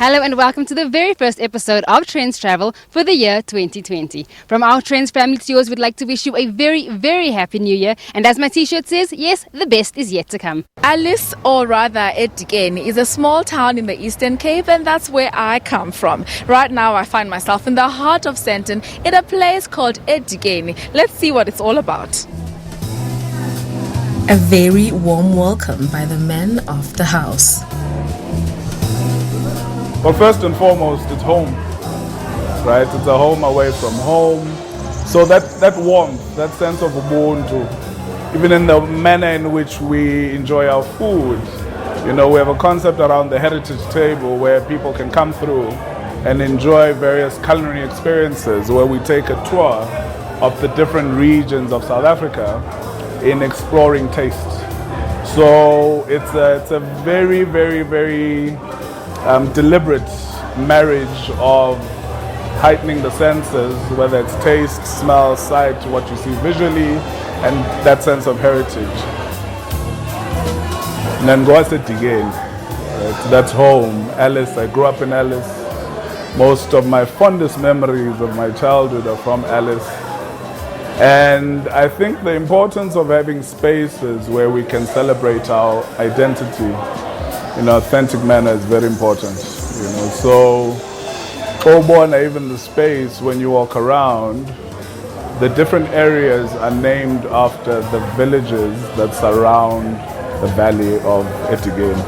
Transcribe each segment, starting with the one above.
Hello and welcome to the very first episode of Trendz Travel for the year 2020. From our Trendz family to yours, we'd like to wish you a very, very happy new year. And as my t-shirt says, yes, the best is yet to come. Alice, or rather Edigeni, is a small town in the Eastern Cape, and that's where I come from. Right now I find myself in the heart of Sandton in a place called Edigeni. Let's see what it's all about. A very warm welcome by the men of the house. Well, first and foremost, it's home, right? It's a home away from home. So that warmth, that sense of ubuntu, even in the manner in which we enjoy our food. You know, we have a concept around the heritage table where people can come through and enjoy various culinary experiences, where we take a tour of the different regions of South Africa in exploring taste. So it's a very, very, very deliberate marriage of heightening the senses, whether it's taste, smell, sight, what you see visually, and that sense of heritage. And then go at it again. That's home. Alice, I grew up in Alice. Most of my fondest memories of my childhood are from Alice. And I think the importance of having spaces where we can celebrate our identity in an authentic manner is very important. You know, so Obona, even the space when you walk around, the different areas are named after the villages that surround the valley of Etigeni.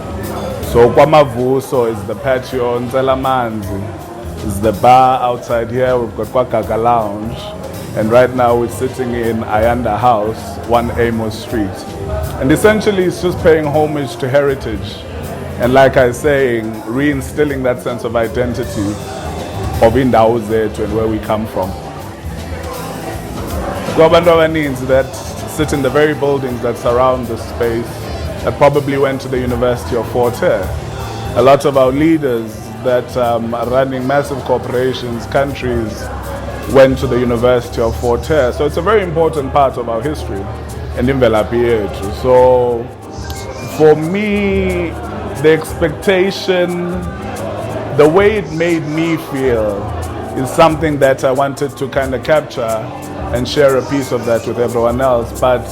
So Kwamavuso is the patio, Nzelamanzi is the bar outside here. We've got Kwakaka Lounge. And right now we're sitting in Ayanda House, 1 Amos Street. And essentially it's just paying homage to heritage. And like I was saying, reinstilling that sense of identity of Indawo Zethu and where we come from. Kwabantu means that sit in the very buildings that surround the space that probably went to the University of Fort Hare. A lot of our leaders that are running massive corporations, countries, went to the University of Fort Hare. So it's a very important part of our history and imvelaphi yethu. So for me, the expectation, the way it made me feel is something that I wanted to kind of capture and share a piece of that with everyone else. But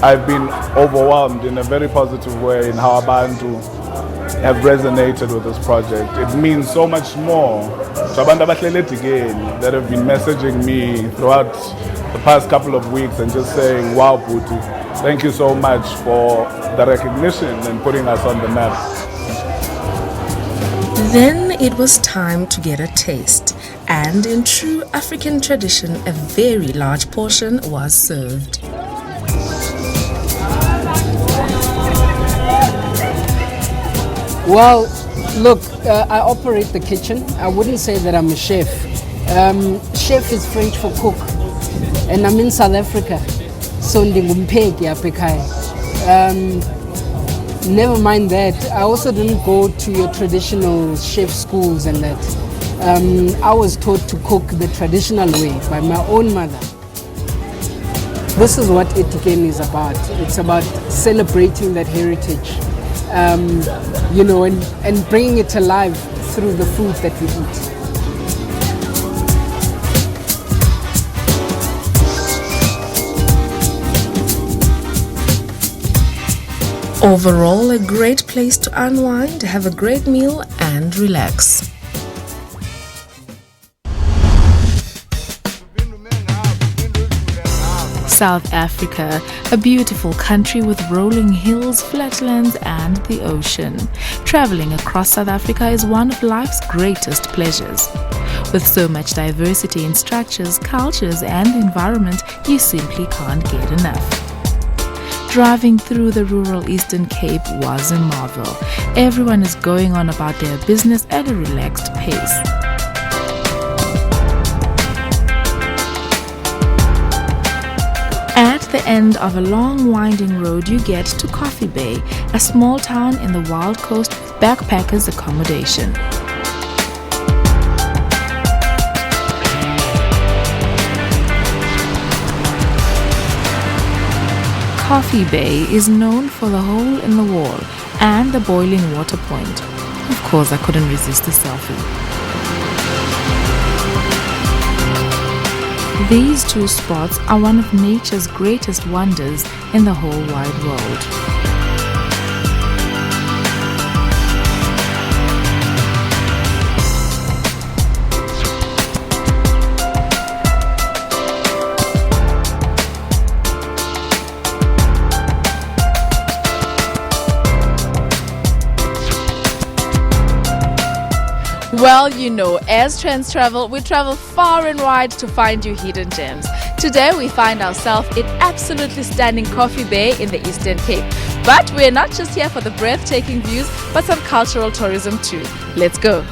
I've been overwhelmed in a very positive way in how Abantu have resonated with this project. It means so much more to Abantu abahlele that have been messaging me throughout the past couple of weeks and just saying, wow, Putu, thank you so much for the recognition and putting us on the map. Then it was time to get a taste, and in true African tradition, a very large portion was served. Well, look, I operate the kitchen. I wouldn't say that I'm a chef. Chef is French for cook, and I'm in South Africa, so ndingumpheki apha ekhaya. Never mind that, I also didn't go to your traditional chef schools and that. I was taught to cook the traditional way by my own mother. This is what Etigeni is about. It's about celebrating that heritage, you know, and bringing it alive through the food that we eat. Overall, a great place to unwind, have a great meal and relax. South Africa, a beautiful country with rolling hills, flatlands and the ocean. Traveling across South Africa is one of life's greatest pleasures. With so much diversity in structures, cultures and environment, you simply can't get enough. Driving through the rural Eastern Cape was a marvel. Everyone is going on about their business at a relaxed pace. At the end of a long winding road, you get to Coffee Bay, a small town in the Wild Coast with backpackers accommodation. Coffee Bay is known for the hole in the wall and the boiling water point. Of course, I couldn't resist a selfie. These two spots are one of nature's greatest wonders in the whole wide world. Well, you know, as Trendz travel, we travel far and wide to find you hidden gems. Today we find ourselves in absolutely stunning Coffee Bay in the Eastern Cape. But we're not just here for the breathtaking views, but some cultural tourism too. Let's go.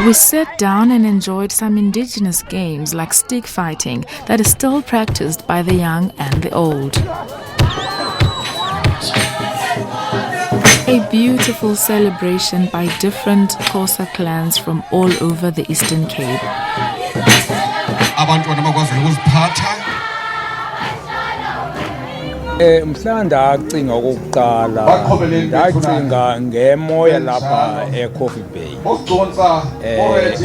We sat down and enjoyed some indigenous games like stick fighting that is still practiced by the young and the old. A beautiful celebration by different Xhosa clans from all over the Eastern Cape. Mhla ndacinga okokuqala ndacinga ngemoya lapha eCoffee Bay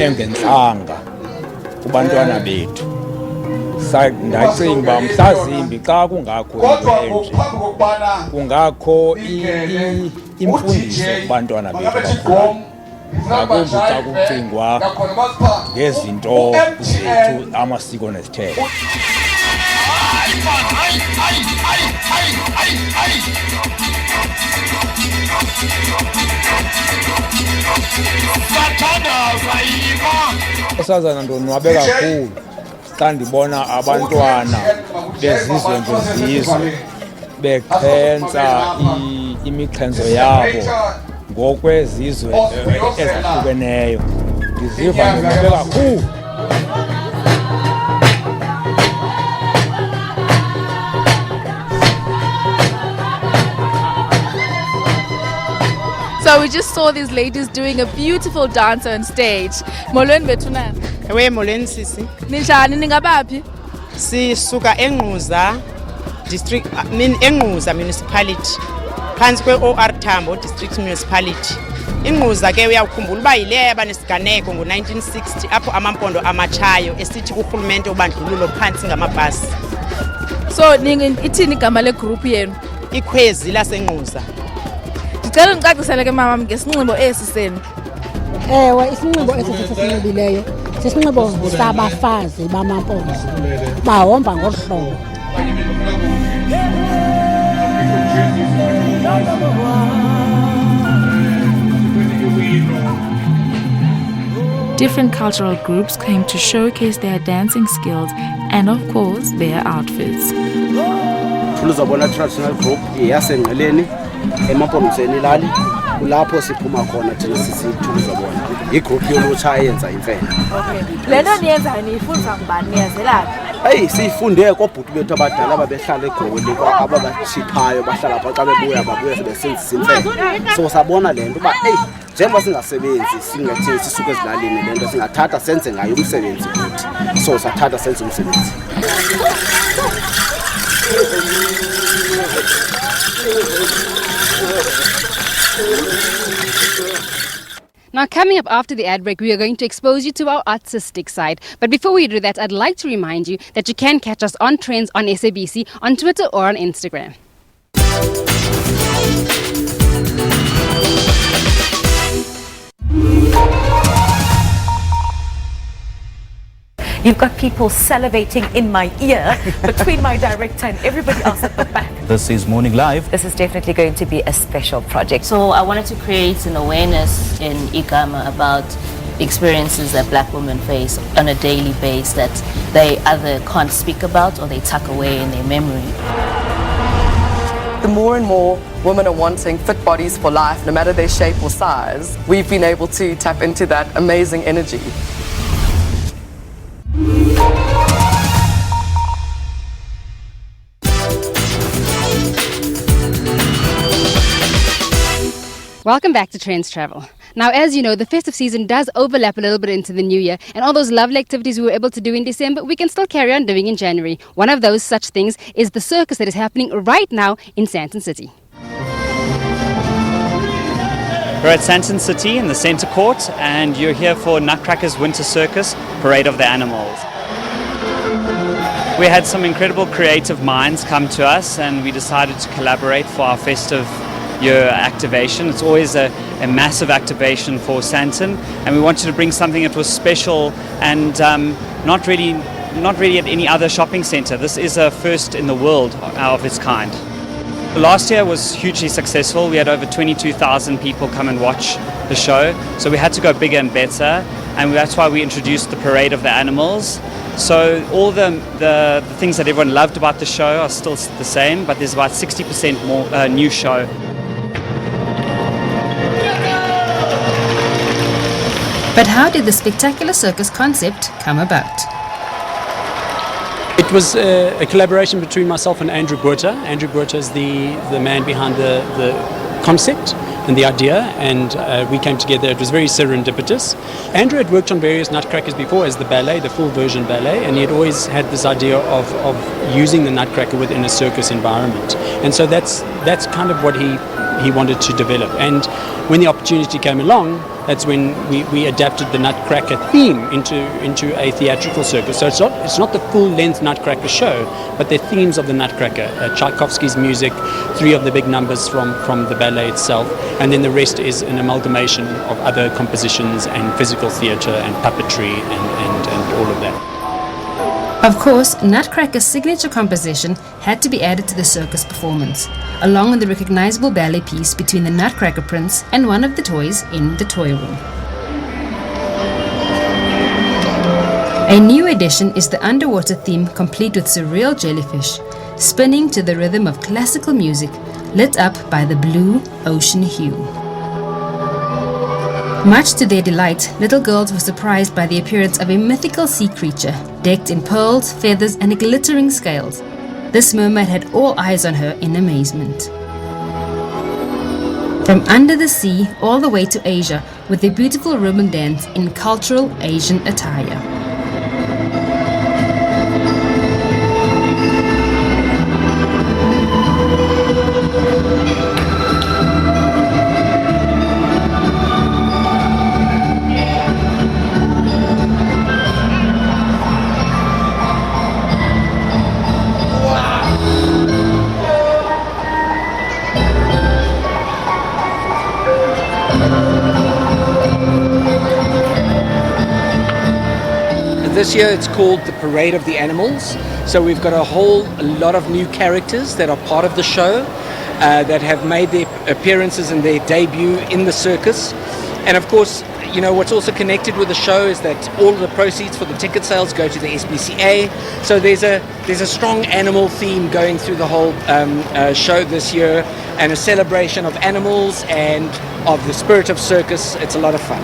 engentlanga kubantwana bethu. Ndacinga uba mhlazimbi xa kungakho into enje kungakho imfundiso kubantwana bethu ngakumbi xa kucingwa ngezinto zethu amasiko nezithethe. Esazana ndonwabe kakhulu xa ndibona abantwana bezizwe ngezizwe bexhentsa imixhenzo yabo ngokwezizwe ezahlukeneyo. Ndiziva ndonwabe kakhulu. So we just saw these ladies doing a beautiful dance on stage. Molweni bethu nani? Ewe molweni sisi. Ninjani ningabaphi? Sisuka eNgquza district eNgquza municipality. Phansi kwe-OR Tambo district municipality. INgquza ke uyawukhumbula uba yile yabanesiganeko ngo-1960 apho amampondo amatshayo esithi kurhulumente ubandlululo phantsi ngamabhasi. So ithini igama legroup yenu? Ikhwezi laseNgquza. Ndicela undicacisele ke mama ngesinxibo esi senu. Ewe, isinxibo esi sisinxibileyo sisinxibo sabafazi bamampondo bahomba ngolu hlobo. Different cultural groups came to showcase their dancing skills and, of course, their outfits. Tuluzabona traditional group yasenqeleni emapondweni lali kulapho siphuma khona thina sisithuluzabona igroup yolutsha eyenza imfene. Okay. Lento niyenza niyifundisa ngubani niyazelaphi? Hey, sifunde kobhuti bethu abadala ababehlala eGoli ababashiphayo bahlala pha xa bebuya babuya sebesenzisa imfene. So sabona lento uba hey njengoba singasebenzi singathi sisuke ezilalini lento singathatha senze ngayo umsebenzi futhi. So sathatha senze umsebenzi. Now, coming up after the ad break, we are going to expose you to our artistic side. But before we do that, I'd like to remind you that you can catch us on Trendz on SABC, on Twitter or on Instagram. You've got people salivating in my ear between my director and everybody else at the back. This is Morning Live. This is definitely going to be a special project. So I wanted to create an awareness in Igama about experiences that black women face on a daily basis that they either can't speak about or they tuck away in their memory. The more and more women are wanting fit bodies for life, no matter their shape or size, we've been able to tap into that amazing energy. Welcome back to Trendz Travel. Now, as you know, the festive season does overlap a little bit into the new year, and all those lovely activities we were able to do in December, we can still carry on doing in January. One of those such things is the circus that is happening right now in Sandton City. We're at Sandton City in the Centre Court, and you're here for Nutcrackers Winter Circus, Parade of the Animals. We had some incredible creative minds come to us, and we decided to collaborate for our festive year activation. It's always a massive activation for Sandton, and we wanted to bring something that was special and not really at any other shopping centre. This is a first in the world of its kind. Last year was hugely successful. We had over 22,000 people come and watch the show, so we had to go bigger and better, and that's why we introduced the Parade of the Animals. So all the things that everyone loved about the show are still the same, but there's about 60% more new show. But how did the spectacular circus concept come about? It was a collaboration between myself and Andrew Botha. Andrew Botha is the man behind the concept and the idea, and we came together. It was very serendipitous. Andrew had worked on various Nutcrackers before as the ballet, the full version ballet, and he had always had this idea of using the Nutcracker within a circus environment. And so that's kind of what he wanted to develop. And when the opportunity came along, that's when we adapted the Nutcracker theme into a theatrical circus. So it's not the full-length Nutcracker show, but the themes of the Nutcracker. Tchaikovsky's music, 3 of the big numbers from the ballet itself, and then the rest is an amalgamation of other compositions and physical theatre and puppetry and all of that. Of course, Nutcracker's signature composition had to be added to the circus performance, along with the recognizable ballet piece between the Nutcracker Prince and one of the toys in the toy room. A new addition is the underwater theme, complete with surreal jellyfish, spinning to the rhythm of classical music, lit up by the blue ocean hue. Much to their delight, little girls were surprised by the appearance of a mythical sea creature, decked in pearls, feathers, and glittering scales. This mermaid had all eyes on her in amazement. From under the sea all the way to Asia, with a beautiful ribbon dance in cultural Asian attire. This year it's called the Parade of the Animals. So we've got a lot of new characters that are part of the show that have made their appearances and their debut in the circus. And of course, you know, what's also connected with the show is that all of the proceeds for the ticket sales go to the SPCA. So there's a strong animal theme going through the whole show this year, and a celebration of animals and of the spirit of circus. It's a lot of fun.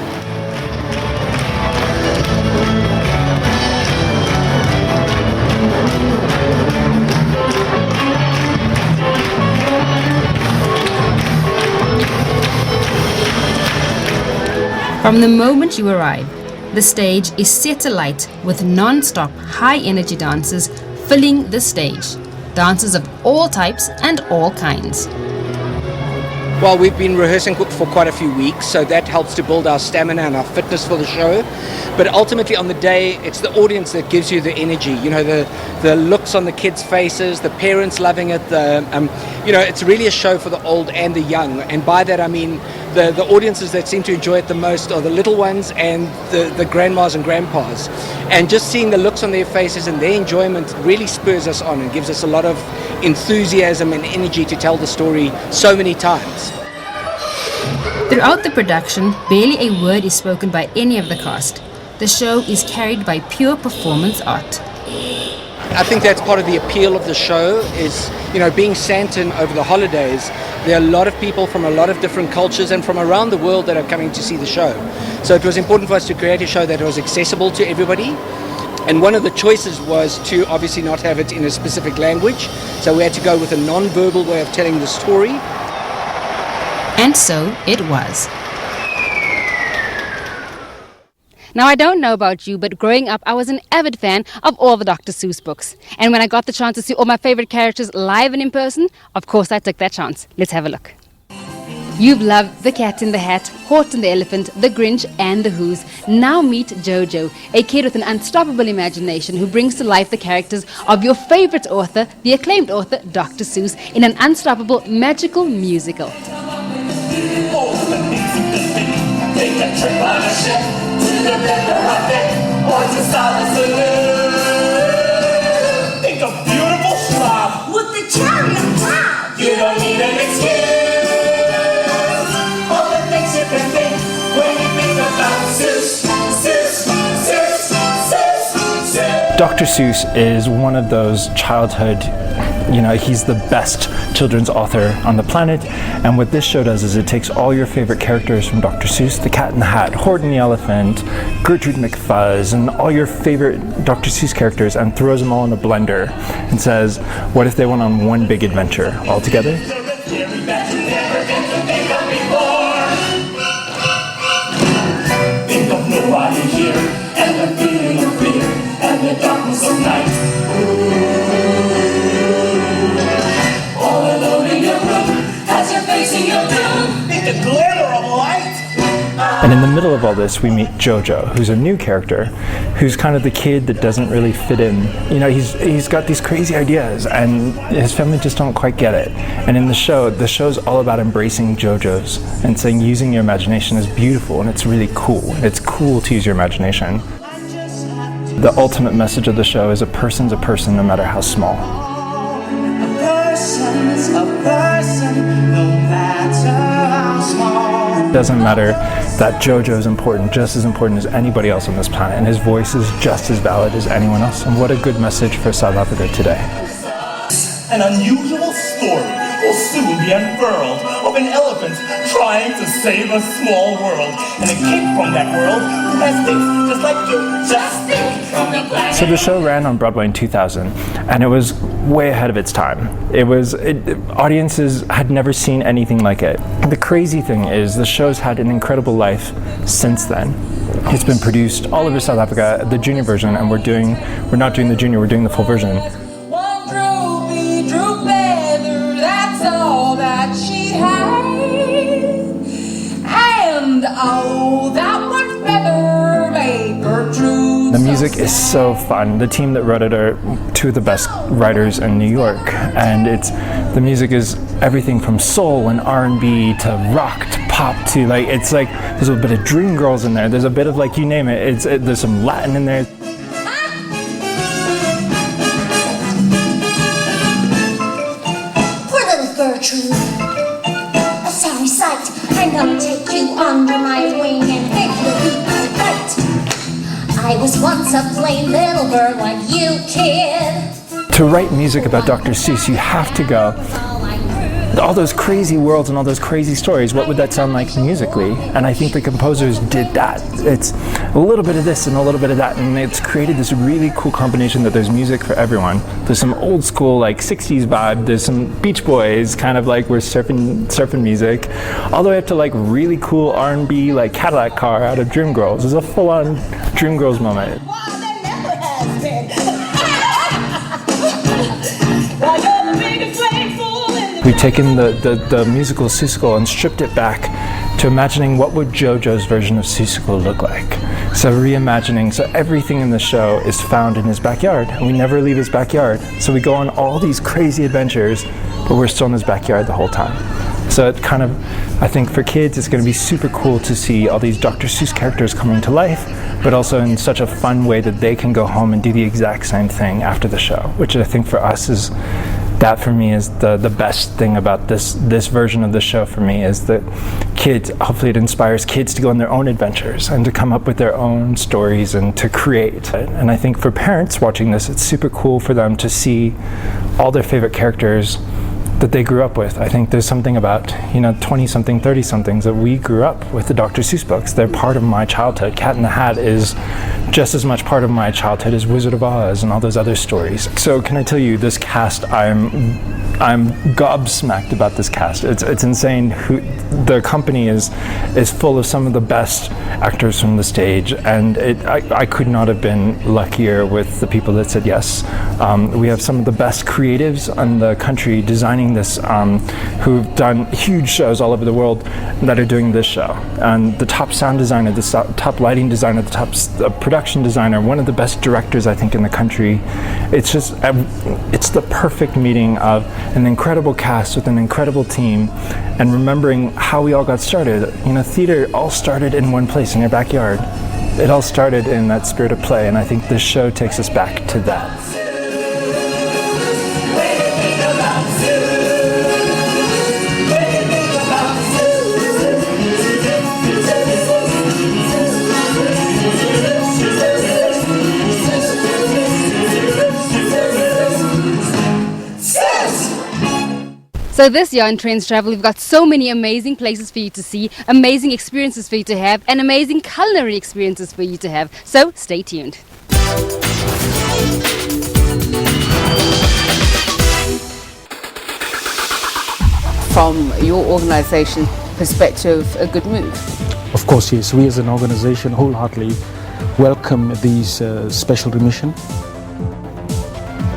From the moment you arrive, the stage is set alight with non-stop high-energy dancers filling the stage. Dancers of all types and all kinds. Well, we've been rehearsing for quite a few weeks, so that helps to build our stamina and our fitness for the show. But ultimately on the day, it's the audience that gives you the energy. You know, the looks on the kids' faces, the parents loving it. You know, it's really a show for the old and the young. And by that I mean the audiences that seem to enjoy it the most are the little ones and the grandmas and grandpas. And just seeing the looks on their faces and their enjoyment really spurs us on and gives us a lot of enthusiasm and energy to tell the story so many times. Throughout the production, barely a word is spoken by any of the cast. The show is carried by pure performance art. I think that's part of the appeal of the show is, you know, being Sandton over the holidays, there are a lot of people from a lot of different cultures and from around the world that are coming to see the show. So it was important for us to create a show that was accessible to everybody. And one of the choices was to obviously not have it in a specific language. So we had to go with a non-verbal way of telling the story. And so it was. Now, I don't know about you, but growing up, I was an avid fan of all the Dr. Seuss books. And when I got the chance to see all my favorite characters live and in person, of course I took that chance. Let's have a look. You've loved The Cat in the Hat, Horton the Elephant, The Grinch and The Who's. Now meet Jojo, a kid with an unstoppable imagination who brings to life the characters of your favorite author, the acclaimed author Dr. Seuss, in an unstoppable magical musical. Take a trip on a ship to the river of it, or to Solace Saloon. Think of beautiful slob with the cherry on top. You don't need an excuse. All the things you can think when you think about Seuss, Seuss, Seuss, Seuss, Seuss. Dr. Seuss is one of those childhood, he's the best children's author on the planet, and what this show does is it takes all your favorite characters from Dr. Seuss, the Cat in the Hat, Horton the Elephant, Gertrude McFuzz, and all your favorite Dr. Seuss characters and throws them all in a blender and says, what if they went on one big adventure all together? Think of nobody here, and the feeling of fear, and the darkness of night. All alone in your room, as you're facing your doom, think the glimmer of light. And in the middle of all this, we meet Jojo, who's a new character, who's kind of the kid that doesn't really fit in. He's got these crazy ideas, and his family just don't quite get it. And in the show's all about embracing Jojo's and saying using your imagination is beautiful, and it's really cool. It's cool to use your imagination. The ultimate message of the show is a person's a person, no matter how small. A person's a person, no matter how small. It doesn't matter that Jojo is important, just as important as anybody else on this planet, and his voice is just as valid as anyone else. And what a good message for South Africa today. An unusual story will soon be unfurled of an elephant trying to save a small world, and a kid from that world who has things just like you. Just think from the planet. So the show ran on Broadway in 2000, and it was way ahead of its time. Audiences had never seen anything like it. The crazy thing is the show's had an incredible life since then. It's been produced all over South Africa, the junior version, and we're not doing the junior, we're doing the full version. One droopy droop feather, that's all that she had. And oh, that one feather made Gertrude. The music is so fun. The team that wrote it are two of the best writers in New York, and the music is everything from soul and R&B to rock to pop to there's a bit of Dreamgirls in there. There's a bit of you name it. There's some Latin in there. Poor little Gertrude, a sorry sight. I'm gonna take you under my wing and make you be alright. I was once a plain little girl like you, kid. To write music about Dr. Seuss, you have to go, all those crazy worlds and all those crazy stories, what would that sound like musically? And I think the composers did that. It's a little bit of this and a little bit of that, and it's created this really cool combination that there's music for everyone. There's some old school 60s vibe, there's some Beach Boys, kind of we're surfing music, all the way up to really cool R&B Cadillac Car out of Dreamgirls. There's a full-on Dreamgirls moment. We've taken the musical Seussical and stripped it back to imagining what would Jojo's version of Seussical look like. So reimagining, so everything in the show is found in his backyard, and we never leave his backyard. So we go on all these crazy adventures, but we're still in his backyard the whole time. So it kind of, I think for kids, it's going to be super cool to see all these Dr. Seuss characters coming to life, but also in such a fun way that they can go home and do the exact same thing after the show, which I think for us is, that for me is the best thing about this version of the show for me, is that kids, hopefully it inspires kids to go on their own adventures and to come up with their own stories and to create. And I think for parents watching this, it's super cool for them to see all their favorite characters that they grew up with. I think there's something about, 20-something, 30-somethings that we grew up with the Dr. Seuss books. They're part of my childhood. Cat in the Hat is just as much part of my childhood as Wizard of Oz and all those other stories. So can I tell you, this cast, I'm gobsmacked about this cast. It's insane. The company is full of some of the best actors from the stage, and I could not have been luckier with the people that said yes. We have some of the best creatives in the country designing this, who've done huge shows all over the world that are doing this show. And the top sound designer, the top lighting designer, the top production designer, one of the best directors I think in the country. It's the perfect meeting of an incredible cast with an incredible team, and remembering how we all got started. Theater all started in one place, in your backyard. It all started in that spirit of play, and I think this show takes us back to that. So this year in Trendz Travel, we've got so many amazing places for you to see, amazing experiences for you to have, and amazing culinary experiences for you to have. So stay tuned. From your organisation perspective, a good move? Of course, yes. We as an organisation wholeheartedly welcome these special remission.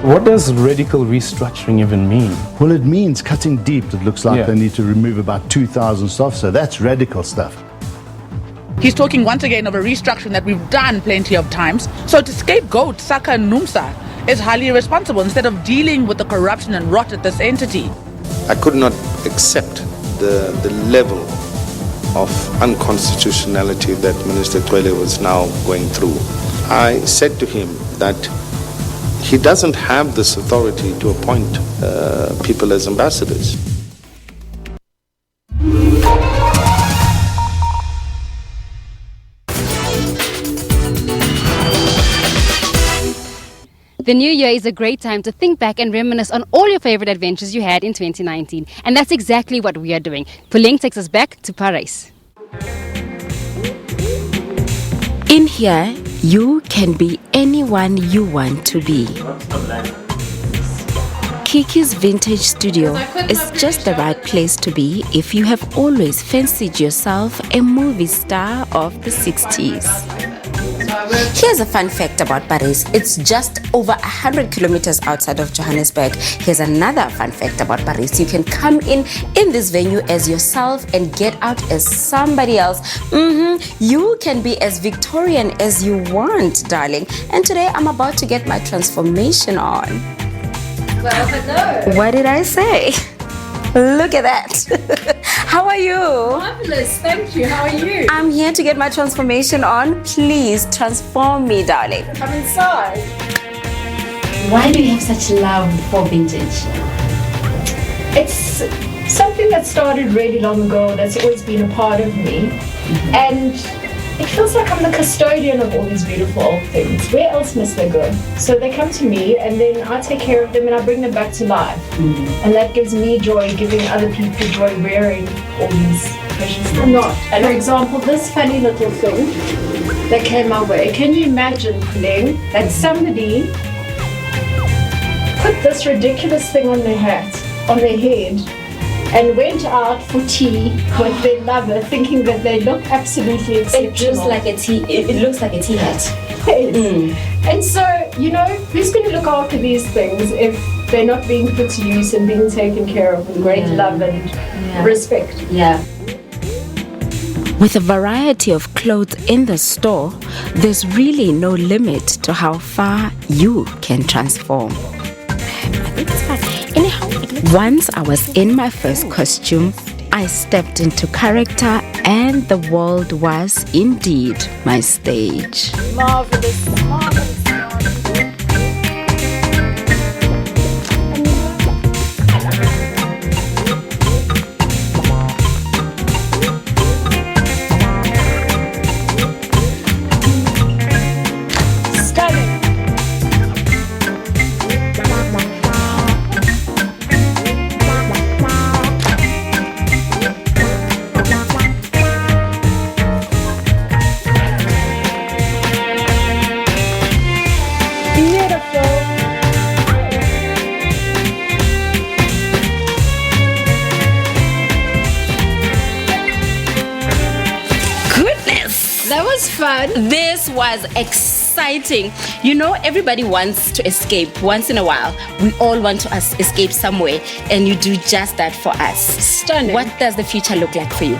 What does radical restructuring even mean? Well, it means cutting deep. It looks like Yeah. they need to remove about 2,000 staff, so that's radical stuff. He's talking once again of a restructuring that we've done plenty of times. So to scapegoat Saka Numsa is highly irresponsible instead of dealing with the corruption and rot at this entity. I could not accept the level of unconstitutionality that Minister Twele was now going through. I said to him that he doesn't have this authority to appoint people as ambassadors. The new year is a great time to think back and reminisce on all your favorite adventures you had in 2019. And that's exactly what we are doing. Puleng takes us back to Paris. In here, you can be anyone you want to be. Kiki's Vintage Studio is just the right place to be if you have always fancied yourself a movie star of the 60s. Here's a fun fact about Paris. It's just over 100 kilometers outside of Johannesburg. Here's another fun fact about Paris. You can come in this venue as yourself and get out as somebody else. You can be as Victorian as you want, darling. And today I'm about to get my transformation on. Well, hello. What did I say? Look at that. How are you? Marvelous, thank you. How are you? I'm here to get my transformation on. Please transform me, darling. Come inside. Why do you have such love for vintage? It's something that started really long ago, that's always been a part of me. And it feels like I'm the custodian of all these beautiful old things. Where else must they go? So they come to me, and then I take care of them and I bring them back to life. And that gives me joy, giving other people joy wearing all these precious things. For example, this funny little thing that came my way. Can you imagine, Puleng, that somebody put this ridiculous thing on their hat, on their head, and went out for tea with their lover, thinking that they look absolutely exceptional. It looks like a tea. It looks like a tea hat. Yes. And so, who's going to look after these things if they're not being put to use and being taken care of with great love and respect? Yeah. With a variety of clothes in the store, there's really no limit to how far you can transform. I think it's fine. Anyhow, once I was in my first costume, I stepped into character and the world was indeed my stage. Marvelous, marvelous. that was fun. This was exciting. You know, everybody wants to escape once in a while. We all want to escape somewhere, and you do just that for us. Stunning. What does the future look like for you?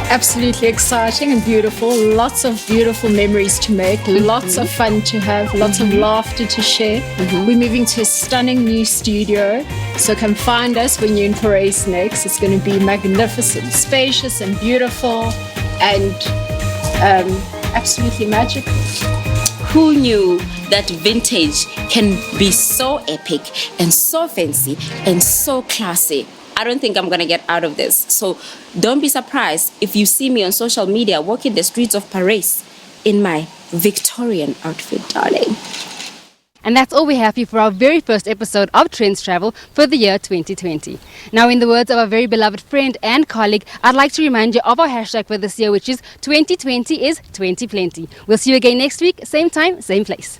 Absolutely exciting and beautiful. Lots of beautiful memories to make, lots of fun to have, lots of laughter to share. We're moving to a stunning new studio, so come find us when you're in Parys next. It's going to be magnificent, spacious and beautiful, and absolutely magical. Who knew that vintage can be so epic and so fancy and so classy? I don't think I'm going to get out of this. So don't be surprised if you see me on social media walking the streets of Paris in my Victorian outfit, darling. And that's all we have here for our very first episode of Trendz Travel for the year 2020. Now, in the words of our very beloved friend and colleague, I'd like to remind you of our hashtag for this year, which is 2020 is 20plenty. We'll see you again next week, same time, same place.